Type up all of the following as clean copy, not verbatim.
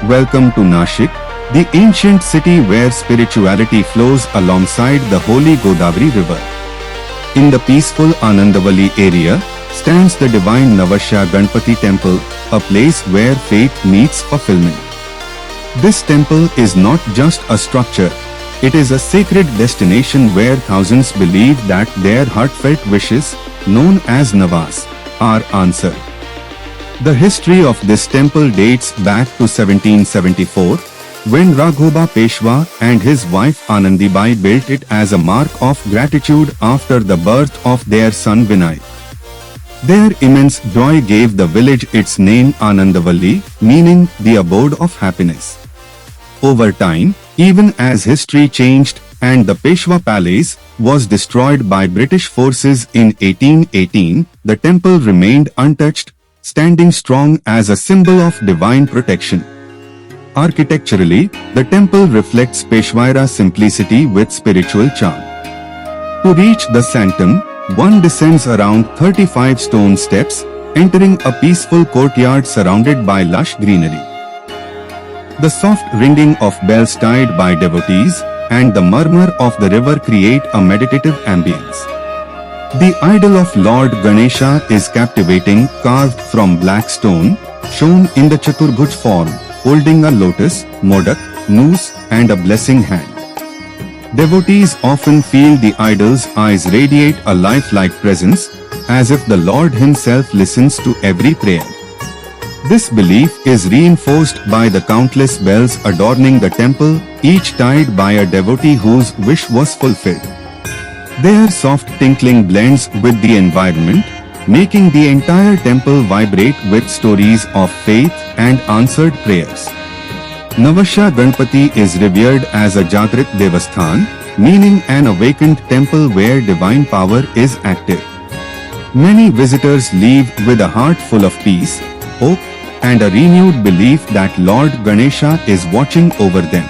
welcome to Nashik, the ancient city where spirituality flows alongside the holy Godavari river. In the peaceful Anandavalli area stands the divine Navashya Ganpati temple, a place where faith meets fulfillment. This temple is not just a structure, it is a sacred destination where thousands believe that their heartfelt wishes, known as Navas, are answered. The history of this temple dates back to 1774, when Raghoba Peshwa and his wife Anandibai built it as a mark of gratitude after the birth of their son Vinay. Their immense joy gave the village its name Anandavalli, meaning the abode of happiness. Over time, even as history changed and the Peshwa Palace was destroyed by British forces in 1818, the temple remained untouched, standing strong as a symbol of divine protection. Architecturally, the temple reflects Peshwaira simplicity with spiritual charm. To reach the sanctum, one descends around 35 stone steps, entering a peaceful courtyard surrounded by lush greenery. The soft ringing of bells tied by devotees and the murmur of the river create a meditative ambience. The idol of Lord Ganesha is captivating, carved from black stone, shown in the Chaturbhuj form, holding a lotus, modak, noose, and a blessing hand. Devotees often feel the idol's eyes radiate a lifelike presence, as if the Lord himself listens to every prayer. This belief is reinforced by the countless bells adorning the temple, each tied by a devotee whose wish was fulfilled. Their soft tinkling blends with the environment, making the entire temple vibrate with stories of faith and answered prayers. Navashya Ganpati is revered as a Jagrit Devasthan, meaning an awakened temple where divine power is active. Many visitors leave with a heart full of peace, hope, and a renewed belief that Lord Ganesha is watching over them.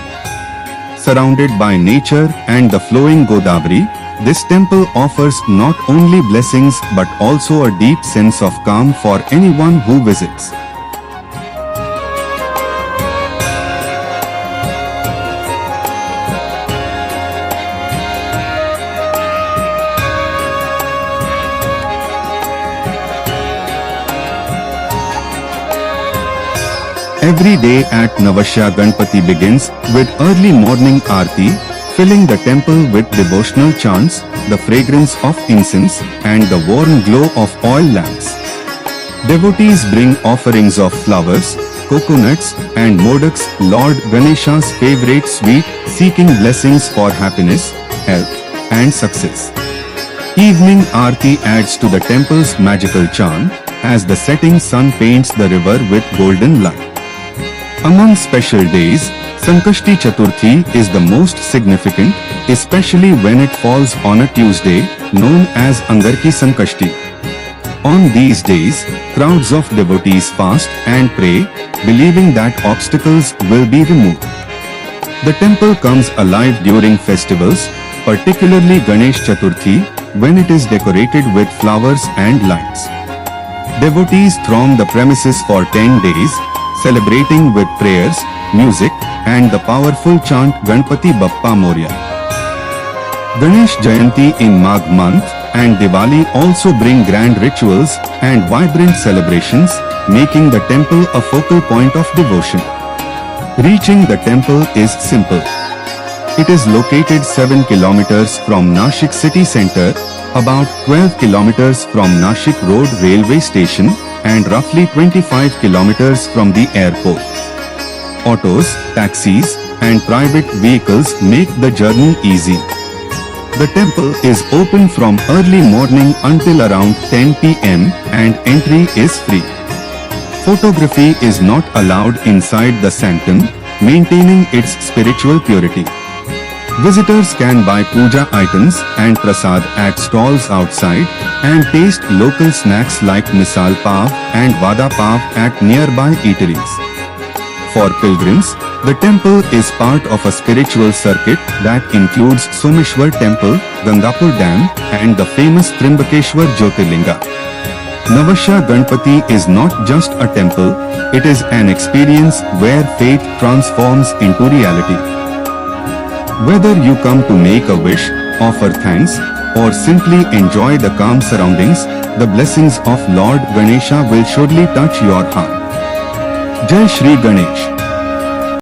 Surrounded by nature and the flowing Godavari, this temple offers not only blessings but also a deep sense of calm for anyone who visits. Every day at Navashya Ganpati begins with early morning aarti, filling the temple with devotional chants, the fragrance of incense, and the warm glow of oil lamps. Devotees bring offerings of flowers, coconuts, and modaks, Lord Ganesha's favorite sweet, seeking blessings for happiness, health, and success. Evening aarti adds to the temple's magical charm, as the setting sun paints the river with golden light. Among special days, Sankashti Chaturthi is the most significant, especially when it falls on a Tuesday, known as Angarki Sankashti. On these days, crowds of devotees fast and pray, believing that obstacles will be removed. The temple comes alive during festivals, particularly Ganesh Chaturthi, when it is decorated with flowers and lights. Devotees throng the premises for 10 days, celebrating with prayers, music, and the powerful chant Ganpati Bappa Moria. Ganesh Jayanti in Magh month and Diwali also bring grand rituals and vibrant celebrations, making the temple a focal point of devotion. Reaching the temple is simple. It is located 7 kilometers from Nashik city center, about 12 kilometers from Nashik Road railway station, and roughly 25 kilometers from the airport. Autos, taxis, and private vehicles make the journey easy. The temple is open from early morning until around 10 p.m. and entry is free. Photography is not allowed inside the sanctum, maintaining its spiritual purity. Visitors can buy puja items and prasad at stalls outside and taste local snacks like misal pav and vada pav at nearby eateries. For pilgrims, the temple is part of a spiritual circuit that includes Someshwar Temple, Gangapur Dam, and the famous Trimbakeshwar Jyotirlinga. Navasha Ganpati is not just a temple, it is an experience where faith transforms into reality. Whether you come to make a wish, offer thanks, or simply enjoy the calm surroundings, the blessings of Lord Ganesha will surely touch your heart. Jai Shri Ganesh.